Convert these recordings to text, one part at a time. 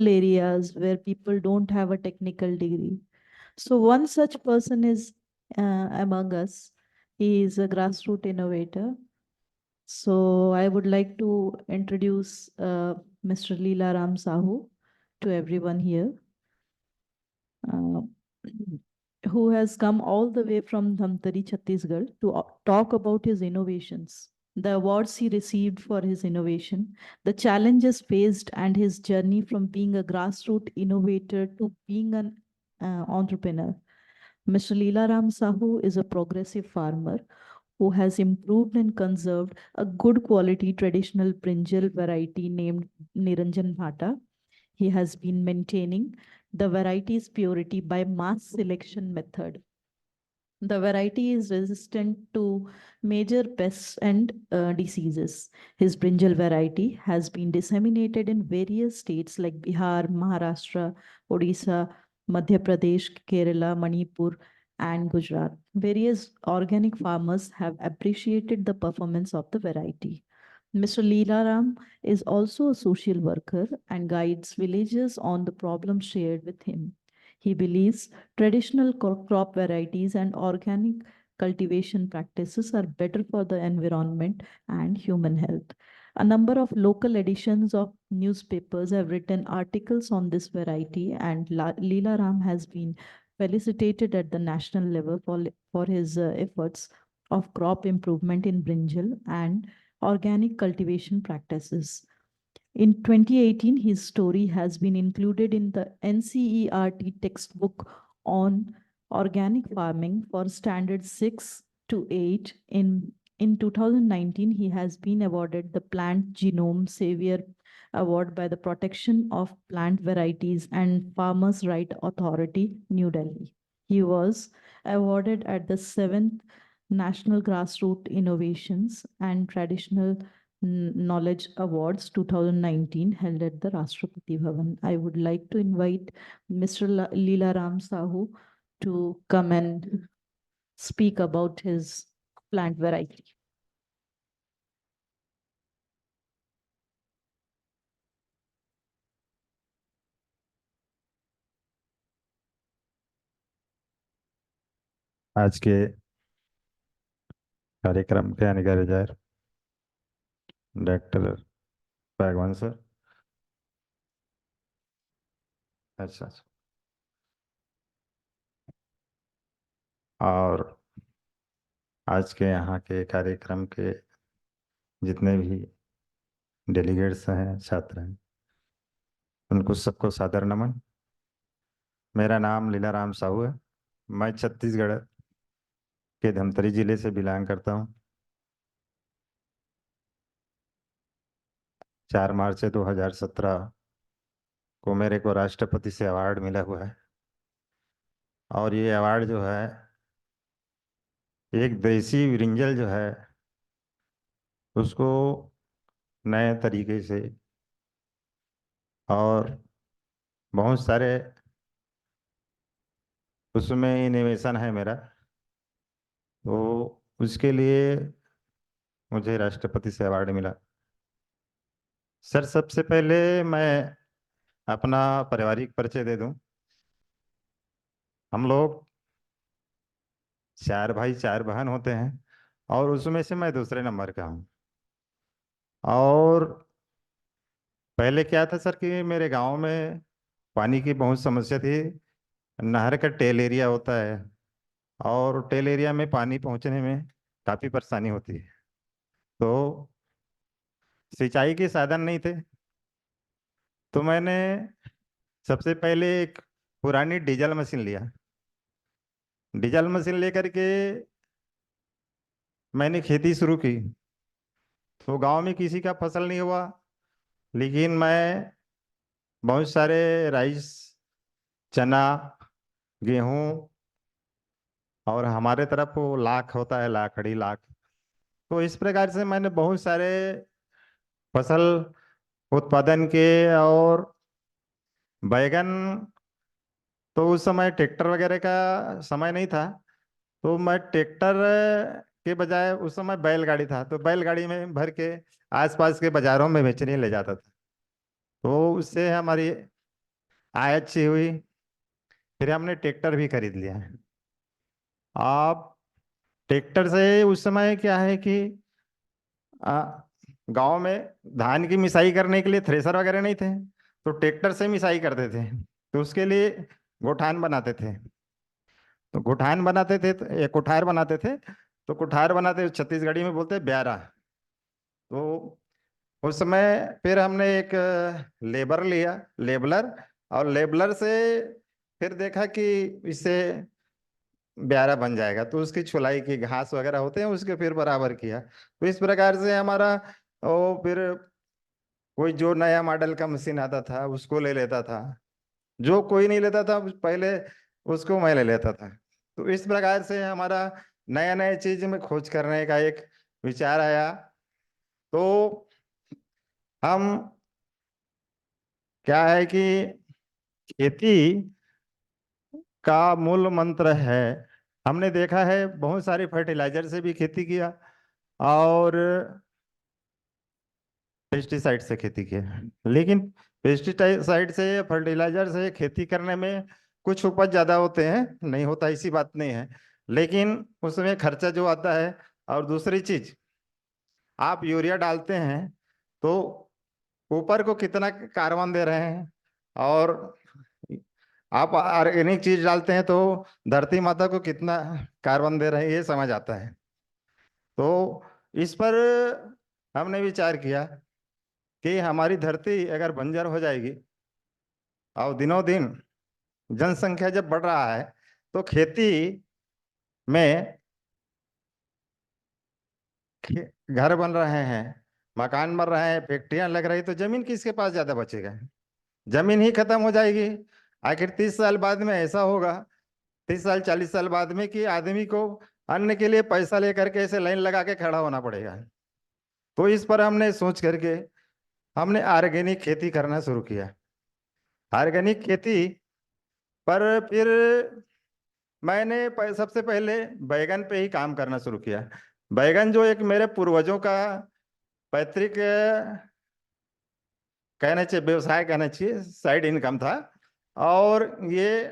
areas where people don't have a technical degree. So one such person is among us. He is a grassroots innovator. So I would like to introduce Mr. Leela Ram Sahu to everyone here, uh, who has come all the way from Dhamtari, Chhattisgarh to talk about his innovations, the awards he received for his innovation, the challenges faced, and his journey from being a grassroots innovator to being an entrepreneur. Mr. Leela Ram Sahu is a progressive farmer who has improved and conserved a good quality traditional brinjal variety named Niranjan Bhata. He has been maintaining the variety's purity by mass selection method. The variety is resistant to major pests and diseases. His brinjal variety has been disseminated in various states like Bihar, Maharashtra, Odisha, Madhya Pradesh, Kerala, Manipur, and Gujarat. Various organic farmers have appreciated the performance of the variety. Mr. Leela Ram is also a social worker and guides villagers on the problems shared with him. He believes traditional crop varieties and organic cultivation practices are better for the environment and human health. A number of local editions of newspapers have written articles on this variety, and Leela Ram has been felicitated at the national level for his efforts of crop improvement in brinjal and organic cultivation practices. In 2018, his story has been included in the NCERT textbook on organic farming for standard 6 to 8. In 2019, he has been awarded the Plant Genome Savior Award by the Protection of Plant Varieties and Farmers' Right Authority, New Delhi. He was awarded at the 7th National Grassroots Innovations and Traditional Knowledge Awards 2019 held at the Rashtrapati Bhavan. I would like to invite Mr. Leela Ram Sahu to come and speak about his plant variety. आज के कार्यक्रम के organiser doctor Raghavan sir. अच्छा अच्छा। और आज के यहाँ के कार्यक्रम के जितने भी डेलीगेट्स हैं, छात्र हैं, उनको सबको सादर नमन। मेरा नाम लीला राम साहू है। मैं छत्तीसगढ़ के धमतरी जिले से बिलोंग करता हूँ। 4 मार्च 2017 को मेरे को राष्ट्रपति से अवार्ड मिला हुआ है। और ये अवार्ड जो है एक देसी ब्रिंजल जो है उसको नए तरीके से और बहुत सारे उसमें इनोवेशन है मेरा, तो उसके लिए मुझे राष्ट्रपति से अवार्ड मिला। सर, सबसे पहले मैं अपना पारिवारिक परिचय दे दूं। हम लोग 4 भाई 4 बहन होते हैं और उसमें से मैं दूसरे नंबर का हूँ। और पहले क्या था सर कि मेरे गांव में पानी की बहुत समस्या थी। नहर का टेल एरिया होता है और टेल एरिया में पानी पहुंचने में काफ़ी परेशानी होती है, तो सिंचाई के साधन नहीं थे। तो मैंने सबसे पहले एक पुरानी डीजल मशीन लिया। डीजल मशीन लेकर के मैंने खेती शुरू की। तो गांव में किसी का फसल नहीं हुआ, लेकिन मैं बहुत सारे राइस, चना, गेहूं और हमारे तरफ वो लाख होता है, लाखड़ी लाख। तो इस प्रकार से मैंने बहुत सारे फसल उत्पादन के। और बैगन, तो उस समय ट्रैक्टर वगैरह का समय नहीं था, तो मैं ट्रैक्टर के बजाय उस समय बैलगाड़ी था, तो बैलगाड़ी में भर के आसपास के बाजारों में बेचने ले जाता था। तो उससे हमारी आय अच्छी हुई, फिर हमने ट्रैक्टर भी खरीद लिया। आप ट्रैक्टर से उस समय क्या है कि आ, गांव में धान की मिसाई करने के लिए थ्रेसर वगैरह नहीं थे, तो ट्रैक्टर से मिसाई करते थे। तो उसके लिए गोठान बनाते थे। तो गोठान बनाते थे तो एक कुठार बनाते थे। तो कुठार बनाते छत्तीसगढ़ी में बोलते हैं ब्यारा। तो उस समय फिर हमने एक लेबर लिया, लेबलर। और लेबलर से फिर देखा कि इससे ब्यारा बन जाएगा, तो उसकी छुलाई की, घास वगैरह होते हैं उसके फिर बराबर किया। तो इस प्रकार से हमारा वो फिर कोई जो नया मॉडल का मशीन आता था उसको ले लेता था, जो कोई नहीं लेता था पहले उसको मैं ले लेता था। तो इस प्रकार से हमारा नया नया चीज में खोज करने का एक विचार आया। तो हम क्या है कि खेती का मूल मंत्र है, हमने देखा है बहुत सारे फर्टिलाइजर से भी खेती किया और पेस्टिसाइड से खेती किया। लेकिन पेस्टिसाइड से, फर्टिलाइजर से खेती करने में कुछ उपज ज्यादा होते हैं, नहीं होता ऐसी बात नहीं है, लेकिन उसमें खर्चा जो आता है। और दूसरी चीज, आप यूरिया डालते हैं तो ऊपर को कितना कार्बन दे रहे हैं, और आप ऑर्गेनिक चीज डालते हैं तो धरती माता को कितना कार्बन दे रहे हैं, ये समझ आता है। तो इस पर हमने विचार किया कि हमारी धरती अगर बंजर हो जाएगी और दिनों दिन जनसंख्या जब बढ़ रहा है, तो खेती में घर बन रहे हैं, मकान बन रहे हैं, फैक्ट्रियां लग रही, तो जमीन किसके पास ज्यादा बचेगा? जमीन ही खत्म हो जाएगी। आखिर 30 साल बाद में ऐसा होगा, 30 साल 40 साल बाद में, कि आदमी को अन्न के लिए पैसा लेकर के ऐसे लाइन लगा के खड़ा होना पड़ेगा। तो इस पर हमने सोच करके हमने ऑर्गेनिक खेती करना शुरू किया। ऑर्गेनिक खेती पर फिर मैंने सबसे पहले बैगन पे ही काम करना शुरू किया। बैगन जो एक मेरे पूर्वजों का पैतृक कहना चाहिए, व्यवसाय कहना चाहिए, साइड इनकम था। और ये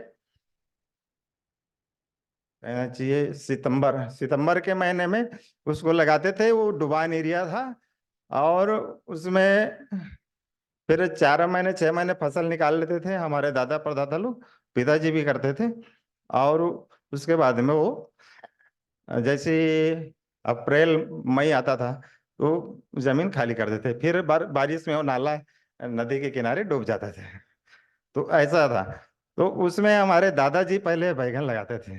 कहना चाहिए सितंबर सितंबर के महीने में उसको लगाते थे, वो डुबान एरिया था। और उसमें फिर 4 महीने 6 महीने फसल निकाल लेते थे हमारे दादा परदादा लोग, पिताजी भी करते थे। और उसके बाद में वो जैसे अप्रैल मई आता था तो जमीन खाली कर देते, फिर बारिश में वो नाला नदी के किनारे डूब जाता था। तो ऐसा था। तो उसमें हमारे दादाजी पहले बैगन लगाते थे।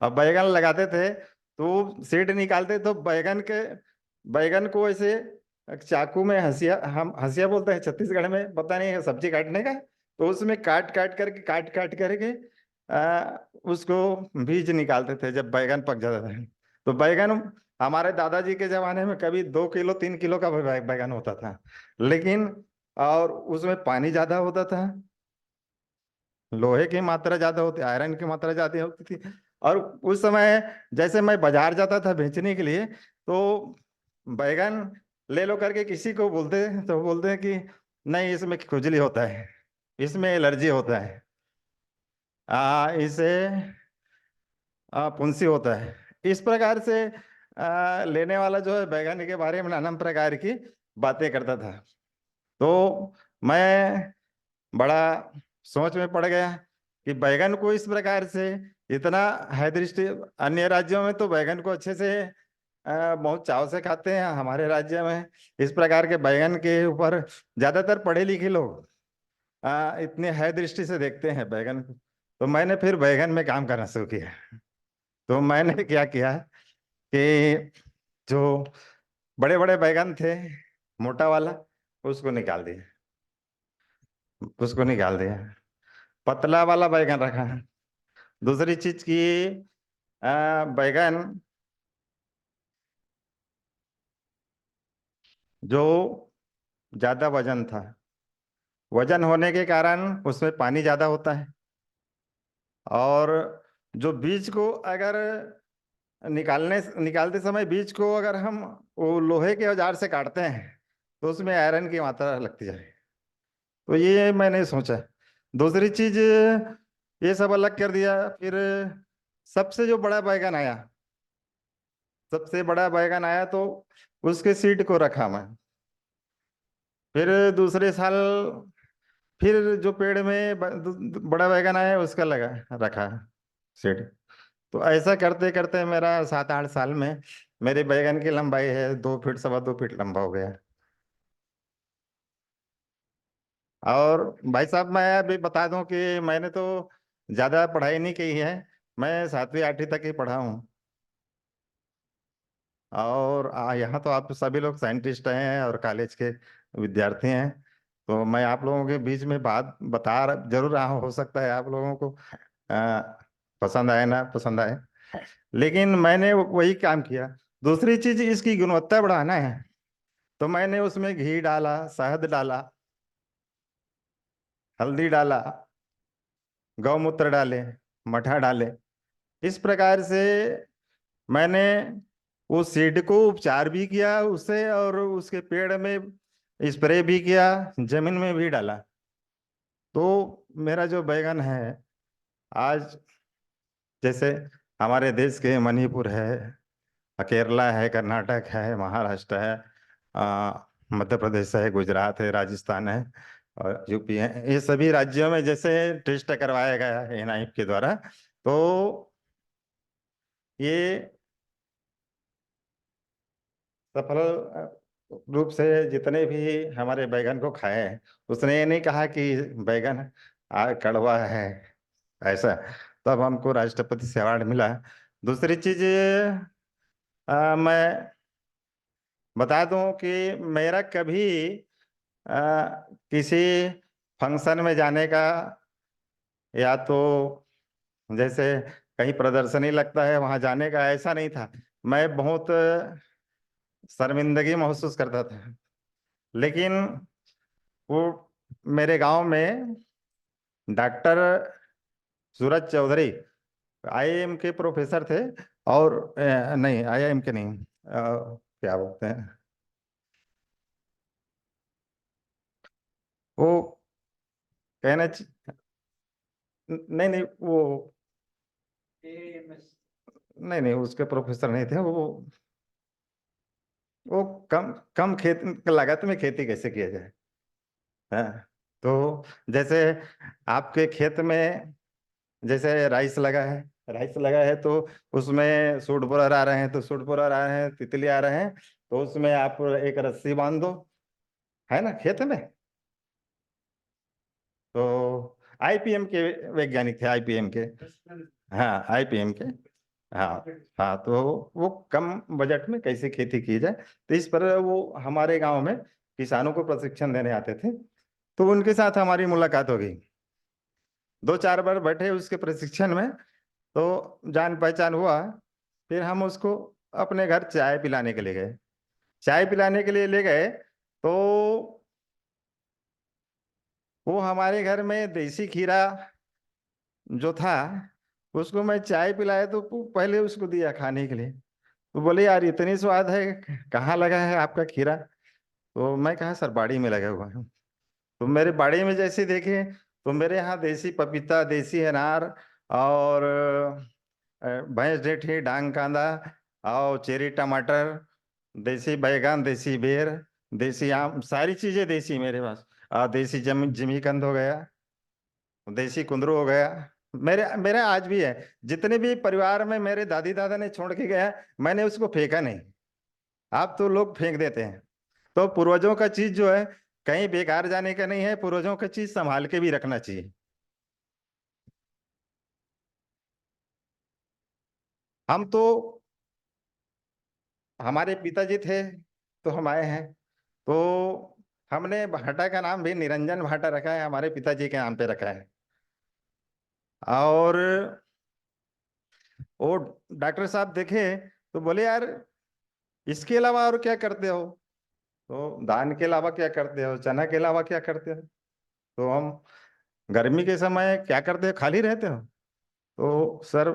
अब बैगन लगाते थे तो सीड निकालते तो बैगन को ऐसे चाकू में, हंसिया, हम हंसिया बोलते हैं छत्तीसगढ़ में, पता नहीं है, सब्जी काटने का। तो उसमें काट काट करके उसको बीज निकालते थे जब बैगन पक जाता था। तो बैगन हमारे दादाजी के जमाने में कभी 2 किलो 3 किलो का बैगन होता था। लेकिन और उसमें पानी ज्यादा होता था, लोहे की मात्रा ज्यादा होती, आयरन की मात्रा ज्यादा होती थी। और उस समय जैसे मैं बाजार जाता था बेचने के लिए, तो बैगन ले लो करके किसी को बोलते, तो बोलते हैं कि नहीं, इसमें खुजली होता है, इसमें एलर्जी होता है, इसे फुंसी होता है। इस प्रकार से लेने वाला जो है बैगन के बारे में नाना प्रकार की बातें करता था। तो मैं बड़ा सोच में पड़ गया कि बैगन को इस प्रकार से इतना है दृष्टि। अन्य राज्यों में तो बैगन को अच्छे से बहुत चाव से खाते हैं, हमारे राज्य में इस प्रकार के बैगन के ऊपर ज्यादातर पढ़े लिखे लोग इतने है दृष्टि से देखते हैं बैगन को। तो मैंने फिर बैगन में काम करना शुरू किया। तो मैंने क्या किया कि जो बड़े बड़े बैगन थे, मोटा वाला, उसको निकाल दिया, उसको निकाल दिया, पतला वाला बैगन रखा। दूसरी चीज की बैगन जो ज्यादा वजन था, वजन होने के कारण उसमें पानी ज्यादा होता है। और जो बीज को अगर निकालते समय बीज को अगर हम वो लोहे के औजार से काटते हैं तो उसमें आयरन की मात्रा लगती है। तो ये मैंने सोचा। दूसरी चीज ये सब अलग कर दिया। फिर सबसे जो बड़ा बैगन आया, सबसे बड़ा बैगन आया तो उसके सीड को रखा मैं। फिर दूसरे साल फिर जो पेड़ में बड़ा बैगन आया उसका लगा रखा सीड। तो ऐसा करते करते मेरा 7-8 साल में मेरे बैगन की लंबाई है 2 फीट, 2.25 फीट लंबा हो गया। और भाई साहब मैं अभी बता दूं कि मैंने तो ज्यादा पढ़ाई नहीं की है। मैं 7वीं 8वीं तक ही पढ़ा हूँ। और यहाँ तो आप सभी लोग साइंटिस्ट हैं और कॉलेज के विद्यार्थी हैं। तो मैं आप लोगों के बीच में बात जरूर रहा हूँ। हो सकता है आप लोगों को आ, पसंद आए ना पसंद आए, लेकिन मैंने वही काम किया। दूसरी चीज इसकी गुणवत्ता बढ़ाना है, तो मैंने उसमें घी डाला, शहद डाला, हल्दी डाला, गौमूत्र डाले, मठा डाले। इस प्रकार से मैंने उस सीड को उपचार भी किया उससे, और उसके पेड़ में स्प्रे भी किया, जमीन में भी डाला। तो मेरा जो बैगन है आज, जैसे हमारे देश के मणिपुर है, केरला है, कर्नाटक है, महाराष्ट्र है, मध्य प्रदेश है, गुजरात है, राजस्थान है और यूपी है, ये सभी राज्यों में जैसे टेस्ट करवाया गया है एनआईएफ के द्वारा। तो ये सफल रूप से जितने भी हमारे बैगन को खाए हैं, उसने ये नहीं कहा कि बैगन कड़वा है ऐसा। तब हमको राष्ट्रपति से अवार्ड मिला। दूसरी चीज मैं बता दूं कि मेरा कभी किसी फंक्शन में जाने का, या तो जैसे कहीं प्रदर्शनी लगता है वहां जाने का, ऐसा नहीं था। मैं बहुत शर्मिंदगी महसूस करता था। लेकिन वो मेरे गांव में डॉक्टर सूरज चौधरी आईआईएम के प्रोफेसर थे। और नहीं, आईआईएम के नहीं, क्या बोलते हैं वो, कहना नहीं नहीं वो, नहीं नहीं उसके प्रोफेसर नहीं थे वो कम कम खेत लागत में खेती कैसे किया जाए। हाँ। तो जैसे आपके खेत में जैसे राइस लगा है तो उसमें सूट बोरर आ रहे हैं, तो सूट बोरर आ रहे हैं, तितली आ रहे हैं, तो उसमें आप एक रस्सी बांध दो, है ना, खेत में। तो आईपीएम के वैज्ञानिक थे, आईपीएम के। हाँ, आईपीएम के। हाँ। हाँ, तो वो कम बजट में कैसे खेती की जाए, तो इस पर वो हमारे गांव में किसानों को प्रशिक्षण देने आते थे। तो उनके साथ हमारी मुलाकात हो गई। 2-4 बार बैठे उसके प्रशिक्षण में, तो जान पहचान हुआ। फिर हम उसको अपने घर चाय पिलाने के लिए गए। चाय पिलाने के लिए ले गए तो वो हमारे घर में देसी खीरा जो था, उसको मैं चाय पिलाया तो पहले उसको दिया खाने के लिए। तो बोले यार इतनी स्वाद है, कहाँ लगा है आपका खीरा। तो मैं कहा सर बाड़ी में लगा हुआ है। तो मेरे बाड़ी में जैसे देखे तो मेरे यहाँ देसी पपीता, देसी अनार, और भैंस जेठी, डांग कांदा, और चेरी टमाटर, देसी बैगन, देसी बेर, देसी आम, सारी चीजें देसी मेरे पास। देसी जिमीकंद हो गया, देसी कुंदरू हो गया। मेरे मेरे आज भी है। जितने भी परिवार में मेरे दादी दादा ने छोड़ के गया, मैंने उसको फेंका नहीं। आप तो लोग फेंक देते हैं। तो पूर्वजों का चीज जो है कहीं बेकार जाने का नहीं है, पूर्वजों का चीज संभाल के भी रखना चाहिए। हम तो, हमारे पिताजी थे तो हम आए हैं। तो हमने भाटा का नाम भी निरंजन भाटा रखा है, हमारे पिताजी के नाम पे रखा है। और वो डॉक्टर साहब देखे तो बोले यार इसके अलावा और क्या करते हो। तो धान के अलावा क्या करते हो, चना के अलावा क्या करते हो। तो हम गर्मी के समय क्या करते हो, खाली रहते हो। तो सर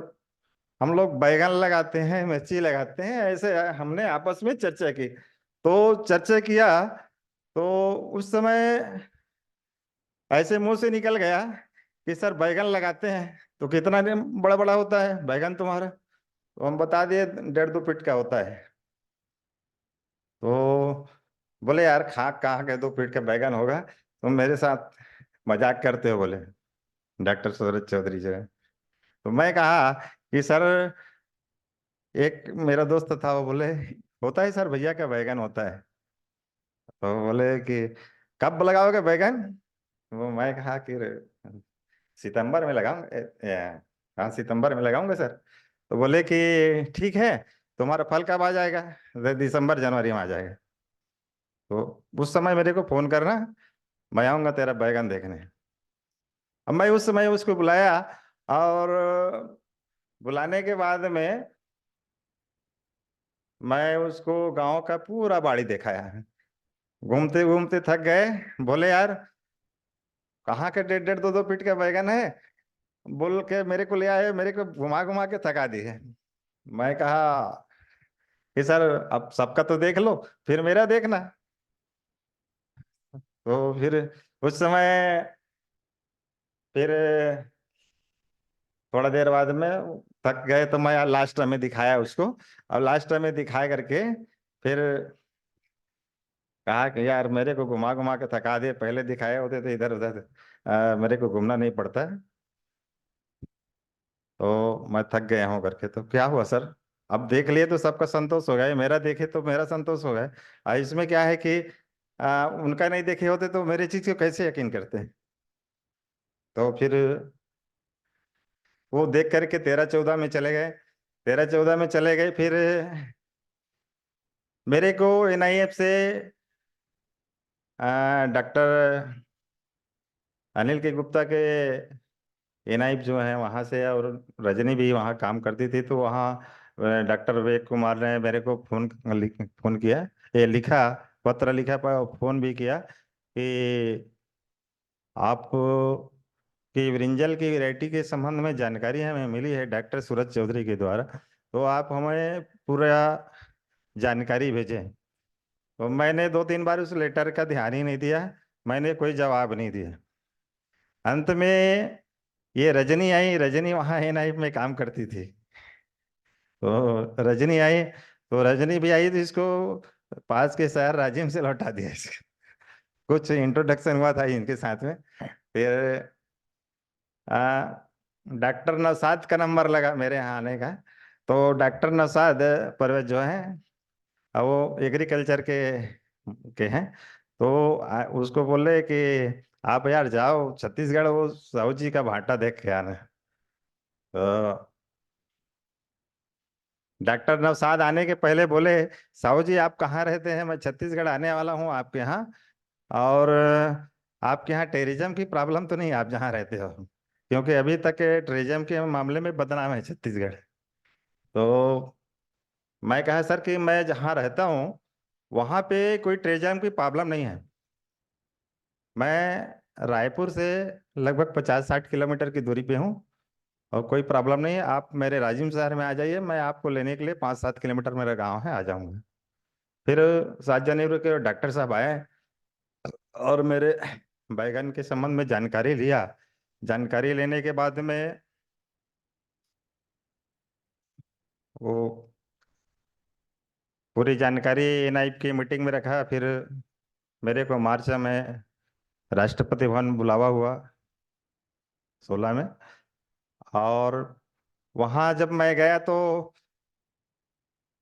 हम लोग बैगन लगाते हैं, मिर्ची लगाते हैं, ऐसे हमने आपस में चर्चा की। तो चर्चा किया तो उस समय ऐसे मुंह से निकल गया कि सर बैगन लगाते हैं तो कितना बड़ा बड़ा होता है बैगन तुम्हारा? तो हम बता दिए 1.5-2 फीट का होता है। तो बोले यार खा कहाँ के 2 फीट का बैगन होगा, तुम मेरे साथ मजाक करते हो बोले डॉक्टर सूरज चौधरी जो है। तो मैं कहा कि सर, एक मेरा दोस्त था वो बोले होता है सर भैया का बैगन होता है। तो बोले कि कब लगाओगे बैगन? वो मैं कहा कि सितंबर में लगाऊंगा, हाँ सितंबर में लगाऊंगा सर। तो बोले कि ठीक है, तुम्हारा फल कब आ जाएगा? दिसंबर जनवरी में आ जाएगा। तो उस समय मेरे को फोन करना, मैं आऊंगा तेरा बैगन देखने। अब मैं उस समय उसको बुलाया, और बुलाने के बाद में मैं उसको गांव का पूरा बाड़ी दिखाया। घूमते घूमते थक गए। बोले यार कहाँ के 1.5-2 फीट का बैगन है बोल के मेरे को ले आए, मेरे को घुमा घुमा के थका दी है। मैं कहा कि सर अब सबका तो देख लो, फिर मेरा देखना। तो फिर उस समय फिर थोड़ा देर बाद में थक गए तो मैं लास्ट में दिखाया उसको। और लास्ट में दिखा करके फिर कहा कि यार मेरे को घुमा घुमा के थका दिए, पहले दिखाए होते तो इधर उधर मेरे को घूमना नहीं पड़ता। तो मैं थक गया हूँ करके। तो क्या हुआ सर, अब देख लिए तो सबका संतोष हो गया, मेरा देखे तो मेरा संतोष हो गया। इसमें क्या है कि उनका नहीं देखे होते तो मेरे चीज को कैसे यकीन करते हैं? तो फिर वो देख करके 13-14 में चले गए। 13-14 में चले गए। फिर मेरे को एनआईएफ से डॉक्टर अनिल के गुप्ता के एनआईएफ जो है वहाँ से, और रजनी भी वहाँ काम करती थी, तो वहाँ डॉक्टर विवेक कुमार ने मेरे को फोन किया, ये लिखा, पत्र लिखा, पर फोन भी किया कि आप की ब्रिंजल की वैरायटी के संबंध में जानकारी हमें मिली है डॉक्टर सूरज चौधरी के द्वारा, तो आप हमें पूरा जानकारी भेजें। तो मैंने 2-3 बार उस लेटर का ध्यान ही नहीं दिया, मैंने कोई जवाब नहीं दिया। अंत में ये रजनी आई, रजनी वहाँ एनआईएफ में काम करती थी। तो रजनी आई, तो रजनी भी आई तो इसको पास के शहर राजिम से लौटा दिया इसको। कुछ इंट्रोडक्शन हुआ था इनके साथ में। फिर डॉक्टर नौसाद का नंबर लगा मेरे यहाँ आने का। तो डॉक्टर नौसाद परवेज जो है, वो एग्रीकल्चर के हैं। तो उसको बोले कि आप यार जाओ छत्तीसगढ़, वो साहू जी का भाटा देख के आना। तो डॉक्टर नवसाद आने के पहले बोले, साहू जी आप कहाँ रहते हैं? मैं छत्तीसगढ़ आने वाला हूँ आपके यहाँ, और आपके यहाँ टेररिज्म की प्रॉब्लम तो नहीं आप जहाँ रहते हो? क्योंकि अभी तक टेररिज्म के मामले में बदनाम है छत्तीसगढ़। तो मैं कहा सर कि मैं जहाँ रहता हूँ वहाँ पे कोई टेररिज्म की प्रॉब्लम नहीं है। मैं रायपुर से लगभग 50-60 किलोमीटर की दूरी पे हूँ, और कोई प्रॉब्लम नहीं है। आप मेरे राजिम शहर में आ जाइए, मैं आपको लेने के लिए 5-7 किलोमीटर मेरा गांव है, आ जाऊंगा। फिर 7 जनवरी के डॉक्टर साहब आए और मेरे बैगन के संबंध में जानकारी लिया। जानकारी लेने के बाद में वो पूरी जानकारी एनआईएफ की मीटिंग में रखा। फिर मेरे को मार्च में राष्ट्रपति भवन बुलावा हुआ, 16 में। और वहाँ जब मैं गया तो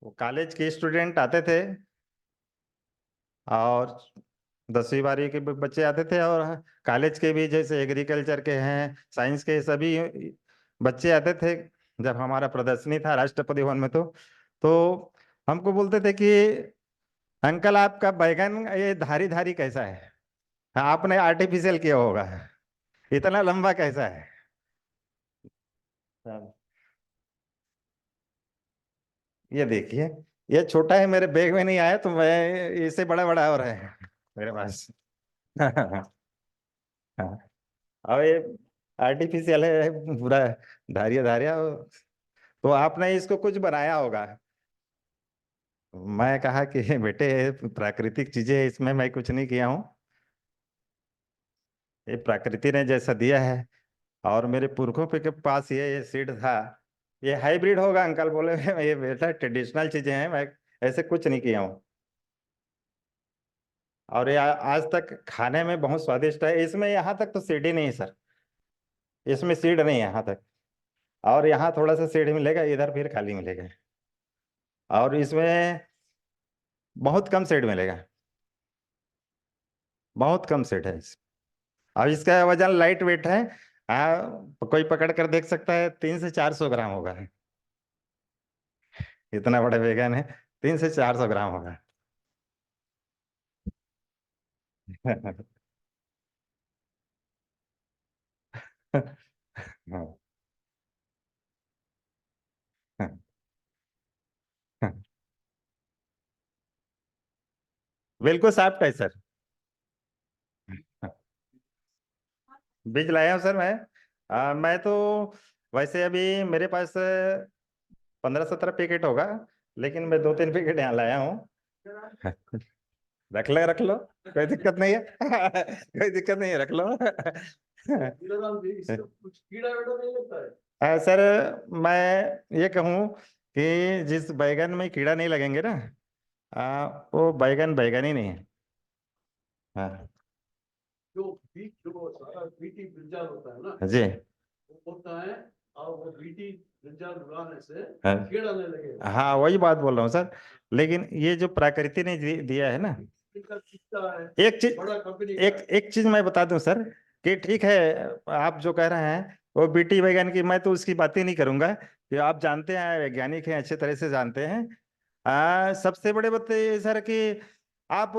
वो कॉलेज के स्टूडेंट आते थे, और 10वीं 12वीं के बच्चे आते थे, और कॉलेज के भी जैसे एग्रीकल्चर के हैं, साइंस के सभी बच्चे आते थे। जब हमारा प्रदर्शनी था राष्ट्रपति भवन में, तो हमको बोलते थे कि अंकल आपका बैगन ये धारी धारी कैसा है? हाँ, आपने आर्टिफिशियल किया होगा, इतना लंबा कैसा है? हाँ, ये देखिए, ये छोटा है, मेरे बैग में नहीं आया, तो मैं इससे बड़ा बड़ा और है मेरे पास। हाँ, अब ये आर्टिफिशियल है पूरा, धारिया धारिया। तो आपने इसको कुछ बनाया होगा। मैं कहा कि बेटे प्राकृतिक चीजें हैं, इसमें मैं कुछ नहीं किया हूँ, ये प्रकृति ने जैसा दिया है। और मेरे पुरखों के पास ये सीड था। ये हाइब्रिड होगा अंकल बोले। ये बेटा ट्रेडिशनल चीजें हैं, मैं ऐसे कुछ नहीं किया हूँ। और ये आज तक खाने में बहुत स्वादिष्ट है। इसमें यहाँ तक तो सीड ही नहीं है सर, इसमें सीड नहीं है यहाँ तक। और यहाँ थोड़ा सा सीड मिलेगा, इधर फिर खाली मिलेगा। और इसमें बहुत कम सीड मिलेगा, बहुत कम सीड है और इसका वजन लाइट वेट है। कोई पकड़ कर देख सकता है, 300 से 400 ग्राम होगा। इतना बड़ा बैगन है, 300 से 400 ग्राम होगा। बिल्कुल सॉफ्ट है सर। बीज लाया हूँ सर मैं। मैं तो वैसे अभी मेरे पास 15-17 पैकेट होगा, लेकिन मैं 2-3 पैकेट यहाँ लाया हूँ। रख लो, कोई दिक्कत नहीं है। कोई दिक्कत नहीं है, रख लो। कुछ कीड़ा वेड़ा नहीं लगता है? सर मैं ये कहूँ कि जिस बैगन में कीड़ा नहीं लगेंगे ना, वो बैगन बैगन ही नहीं है। हाँ जो बीट जो सारा बीटी ब्रिंजल होता है ना, जी। वो होता है, और वो बीटी ब्रिंजल उगाने से हाँ कीड़ा नहीं लगेगा। हाँ, वही बात बोल रहा हूँ सर। लेकिन ये जो प्रकृति ने दिया है ना, इनका दिखता है एक चीज, बड़ा कंपनी एक चीज मैं बता दूं सर, कि ठीक है आप जो कह रहे हैं वो बीटी बैगन की, मैं तो उसकी बात ही नहीं करूंगा। कि आप जानते हैं, वैज्ञानिक हैं, अच्छे तरह से जानते हैं। सबसे बड़े बात ये सर कि आप,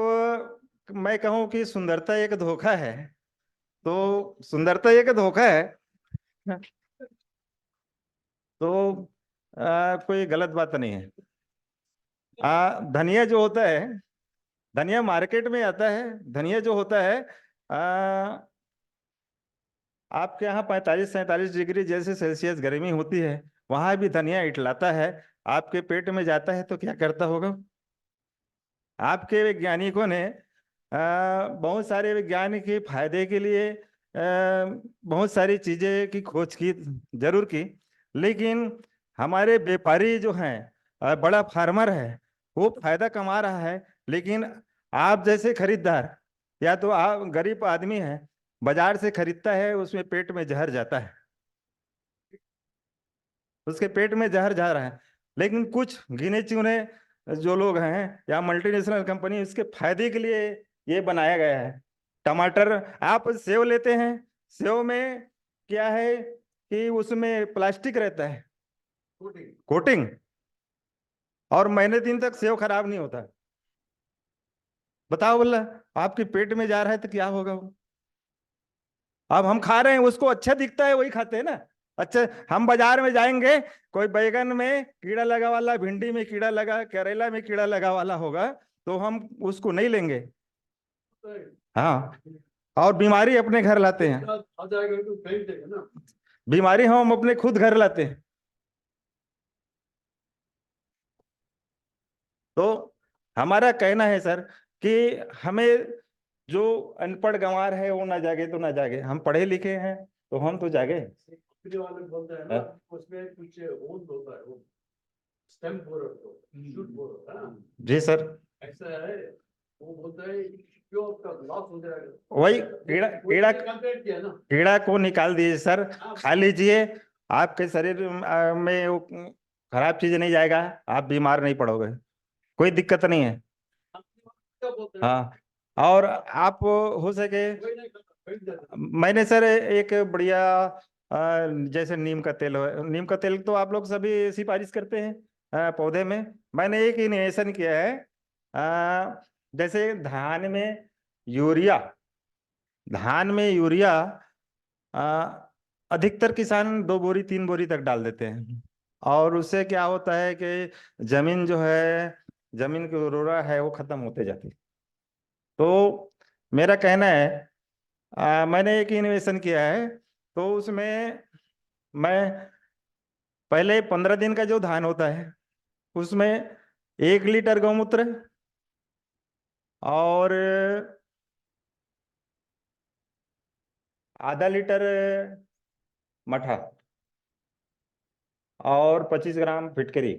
मैं कहूँ कि सुंदरता एक धोखा है। तो सुंदरता एक धोखा है। तो कोई गलत बात नहीं है। धनिया जो होता है, धनिया मार्केट में आता है। धनिया जो होता है, आपके यहाँ 45-47 डिग्री जैसे सेल्सियस गर्मी होती है, वहां भी धनिया इठलाता है। आपके पेट में जाता है तो क्या करता होगा? आपके वैज्ञानिकों ने बहुत सारे विज्ञान के फायदे के लिए बहुत सारी चीजें की खोज की, जरूर की। लेकिन हमारे व्यापारी जो हैं, बड़ा फार्मर है, वो फायदा कमा रहा है। लेकिन आप जैसे खरीदार, या तो आप गरीब आदमी है, बाजार से खरीदता है, उसमें पेट में जहर जाता है, उसके पेट में जहर जा रहा है। लेकिन कुछ गिने चुने जो लोग हैं, या मल्टीनेशनल कंपनी, उसके फायदे के लिए ये बनाया गया है। टमाटर, आप सेव लेते हैं, सेव में क्या है कि उसमें प्लास्टिक रहता है, कोटिंग। कोटिंग, और महीने दिन तक सेव खराब नहीं होता। बताओ बोला, आपके पेट में जा रहा है तो क्या होगा वो? अब हम खा रहे हैं, उसको अच्छा दिखता है, वही खाते हैं ना। अच्छा, हम बाजार में जाएंगे, कोई बैगन में कीड़ा लगा वाला, भिंडी में कीड़ा लगा, करेला में कीड़ा लगा वाला होगा, तो हम उसको नहीं लेंगे। हाँ, और बीमारी अपने घर लाते हैं। आ जाएगा तो फेंक देगा ना। बीमारी हम अपने खुद घर लाते हैं। तो हमारा कहना है सर कि हमें, जो अनपढ़ गंवार है वो ना जागे तो ना जागे, हम पढ़े लिखे हैं तो हम तो जागे। कंपनी वाले बोलते हैं ना, उसमें कुछ ओन होता है, वो स्टेम बोरर तो शूट बोरर है ना। जी सर। ऐसा है, वो बोलता है क्यों आपका लॉस हो जाएगा। वही कीड़ा कीड़ा कंपेयर किया ना। कीड़ा को निकाल दीजिए सर, खा लीजिए, आपके शरीर में वो खराब चीज नहीं जाएगा, आप बीमार नहीं पड़ोगे, कोई दिक्कत नहीं है। क्या बोलते हैं? हाँ, और आप हो सके, कोई नहीं करता, फेंक देता। मैंने सर एक बढ़िया, जैसे नीम का तेल हो, नीम का तेल तो आप लोग सभी सिफारिश करते हैं पौधे में। मैंने एक इनोवेशन किया है। जैसे यूरिया धान में यूरिया, अधिकतर किसान 2 बोरी 3 बोरी तक डाल देते हैं। और उससे क्या होता है कि जमीन जो है, जमीन की उर्वरता है वो खत्म होते जाती है। तो मेरा कहना है, मैंने एक इन्वेस्टन किया है। तो उसमें मैं पहले 15 दिन का जो धान होता है, उसमें 1 लीटर गौमूत्र और आधा लीटर मठा और 25 ग्राम फिटकरी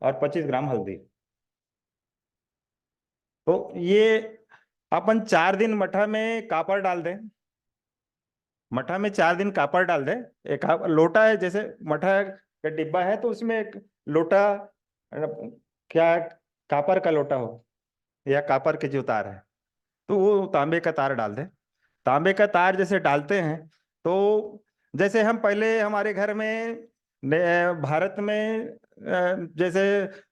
और 25 ग्राम हल्दी। तो ये अपन 4 दिन मठा में कापर डाल दें। मठा में 4 दिन कापर डाल दें। एक लोटा है, जैसे मठा का डिब्बा है तो उसमें एक लोटा, क्या कापर का लोटा हो या कापर के जो तार है, तो वो तांबे का तार डाल दें। तांबे का तार जैसे डालते हैं तो जैसे हम पहले हमारे घर में भारत में जैसे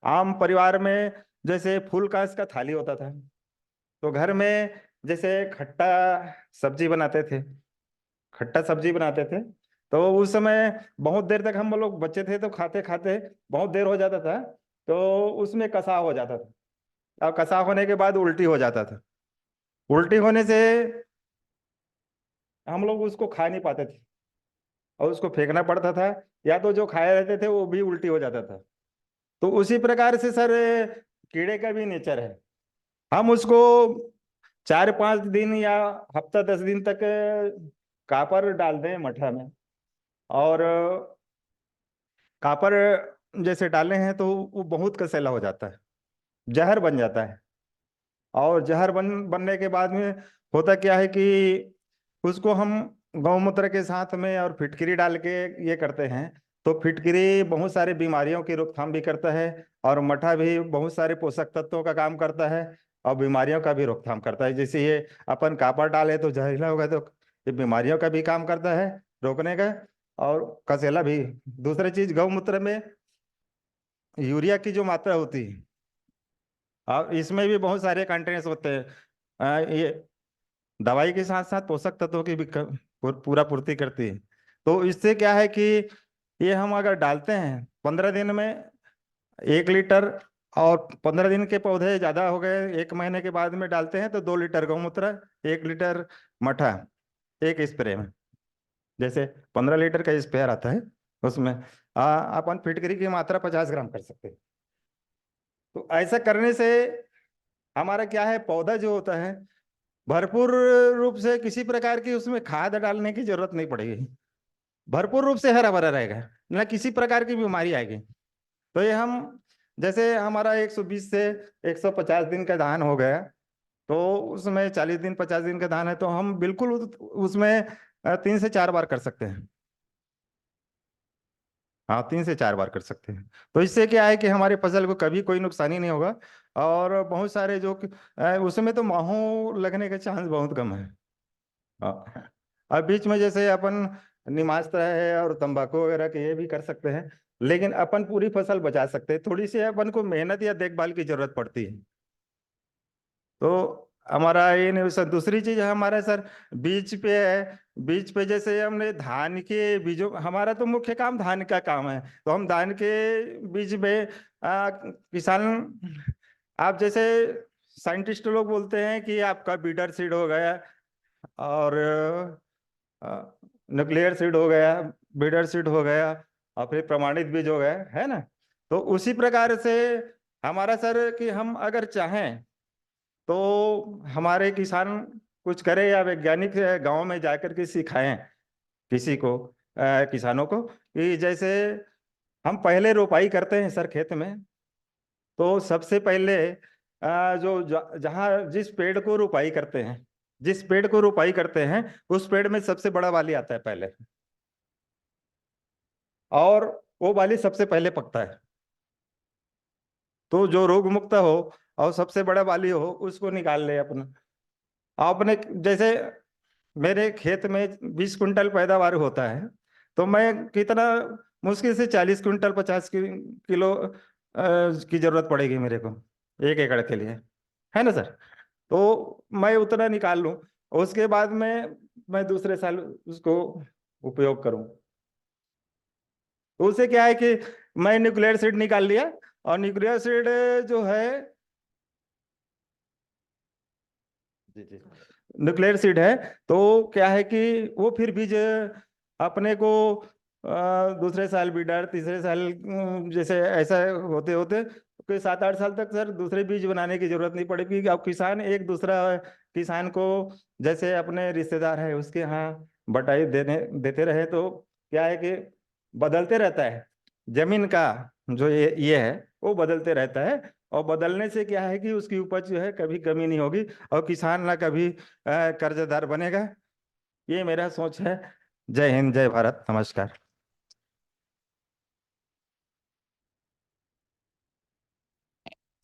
आम परिवार में जैसे फूल कांच का थाली होता था, तो घर में जैसे खट्टा सब्जी बनाते थे, खट्टा सब्जी बनाते थे, तो उस समय बहुत देर तक हम लोग बच्चे थे तो खाते खाते बहुत देर हो जाता था, तो उसमें कसा हो जाता था। और कसा होने के बाद उल्टी हो जाता था। उल्टी होने से हम लोग उसको खा नहीं पाते थे और उसको फेंकना पड़ता था, या तो जो खाए रहते थे वो भी उल्टी हो जाता था। तो उसी प्रकार से सर कीड़े का भी नेचर है। हम उसको 4-5 दिन या हफ्ता 10 दिन तक कापर डाल दें मठा में, और कापर जैसे डाले हैं तो वो बहुत कसैला हो जाता है, जहर बन जाता है। और जहर बनने के बाद में होता क्या है कि उसको हम गौमूत्र के साथ में और फिटकरी डाल के ये करते हैं, तो फिटकरी बहुत सारी बीमारियों की रोकथाम भी करता है, और मठा भी बहुत सारे पोषक तत्वों का काम करता है और बीमारियों का भी रोकथाम करता है। जैसे ये अपन कापर डाले तो जहरीला होगा, तो ये बीमारियों का भी काम करता है रोकने का, और कसेला भी। दूसरी चीज, गौमूत्र में यूरिया की जो मात्रा होती है, और इसमें भी बहुत सारे कंटेंट्स होते हैं। ये दवाई के साथ साथ पोषक तत्वों की भी पूरा पूर्ति करती है। तो इससे क्या है कि ये हम अगर डालते हैं 15 दिन में 1 लीटर, और 15 दिन के पौधे ज्यादा हो गए 1 महीने के बाद में डालते हैं तो 2 लीटर गौमूत्र, 1 लीटर मठा एक स्प्रे में। जैसे 15 लीटर का स्प्रेयर आता है, उसमें अपन फिटकरी की मात्रा 50 ग्राम कर सकते हैं। तो ऐसा करने से हमारा क्या है, पौधा जो होता है भरपूर रूप से, किसी प्रकार की उसमें खाद डालने की जरूरत नहीं पड़ेगी, भरपूर रूप से हरा भरा रहेगा, ना किसी प्रकार की बीमारी आएगी। तो ये हम जैसे हमारा 120 से 150 दिन का धान हो गया, तो उसमें 40 दिन 50 दिन का धान है, तो हम बिल्कुल उसमें 3 से 4 बार कर सकते हैं। हाँ, 3 से 4 बार कर सकते हैं। तो इससे क्या है कि हमारे फसल को कभी कोई नुकसानी नहीं होगा, और बहुत सारे जो उसमें तो माहो लगने का चांस बहुत कम है। हाँ, अब बीच में जैसे अपन निमास्त्र है और तंबाकू वगैरह के ये भी कर सकते हैं, लेकिन अपन पूरी फसल बचा सकते हैं। थोड़ी सी अपन को मेहनत या देखभाल की जरूरत पड़ती है। तो हमारा ये नहीं सर। दूसरी चीज है हमारा सर, बीज पे है। बीज पे जैसे हमने धान के बीजों, हमारा तो मुख्य काम धान का काम है, तो हम धान के बीज में किसान, आप जैसे साइंटिस्ट लोग बोलते हैं कि आपका बीडर सीड हो गया और न्यूक्लियर सीड हो गया, बीडर सीड हो गया, और फिर प्रमाणित बीज हो गया, है ना। तो उसी प्रकार से हमारा सर कि हम अगर चाहें तो हमारे किसान कुछ करें, या वैज्ञानिक गांव में जाकर के सिखाएं किसी को, किसानों को, कि जैसे हम पहले रोपाई करते हैं सर खेत में, तो सबसे पहले जहाँ जिस पेड़ को रोपाई करते हैं, जिस पेड़ को रोपाई करते हैं उस पेड़ में सबसे बड़ा बाली आता है पहले, और वो बाली सबसे पहले पकता है। तो जो रोग मुक्त हो और सबसे बड़ा बाली हो उसको निकाल ले अपना। आपने जैसे मेरे खेत में 20 कुंटल पैदावार होता है, तो मैं कितना मुश्किल से 40 कुंटल 50 किलो की जरूरत पड़ेगी मेरे को 1 एकड़ के लिए, है ना सर। तो मैं उतना निकाल लूं, उसके बाद में मैं दूसरे साल उसको उपयोग करूं। तो उससे क्या है कि मैं न्यूक्लियर सीड निकाल लिया, और न्यूक्लियर सीड जो है, जी जी, न्यूक्लियर सीड है, तो क्या है कि वो फिर बीज अपने को दूसरे साल बीडर, तीसरे साल जैसे ऐसा होते होते कोई 7-8 साल तक सर दूसरे बीज बनाने की जरूरत नहीं पड़ेगी। अब किसान एक दूसरा किसान को, जैसे अपने रिश्तेदार है उसके यहाँ बटाई देते रहे तो क्या है कि बदलते रहता है, जमीन का जो ये है वो बदलते रहता है, और बदलने से क्या है कि उसकी उपज जो है कभी कमी नहीं होगी और किसान ना कभी कर्जदार बनेगा। ये मेरा सोच है। जय हिंद, जय भारत, नमस्कार।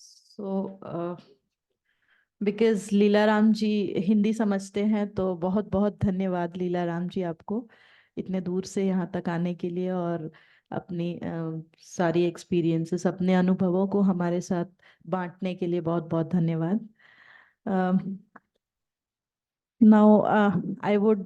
सो बिकॉज लीलाराम जी हिंदी समझते हैं, तो बहुत बहुत धन्यवाद लीलाराम जी आपको इतने दूर से यहाँ तक आने के लिए और अपनी सारी एक्सपीरियंसेस, अपने अनुभवों को हमारे साथ बांटने के लिए बहुत बहुत धन्यवाद। Now I would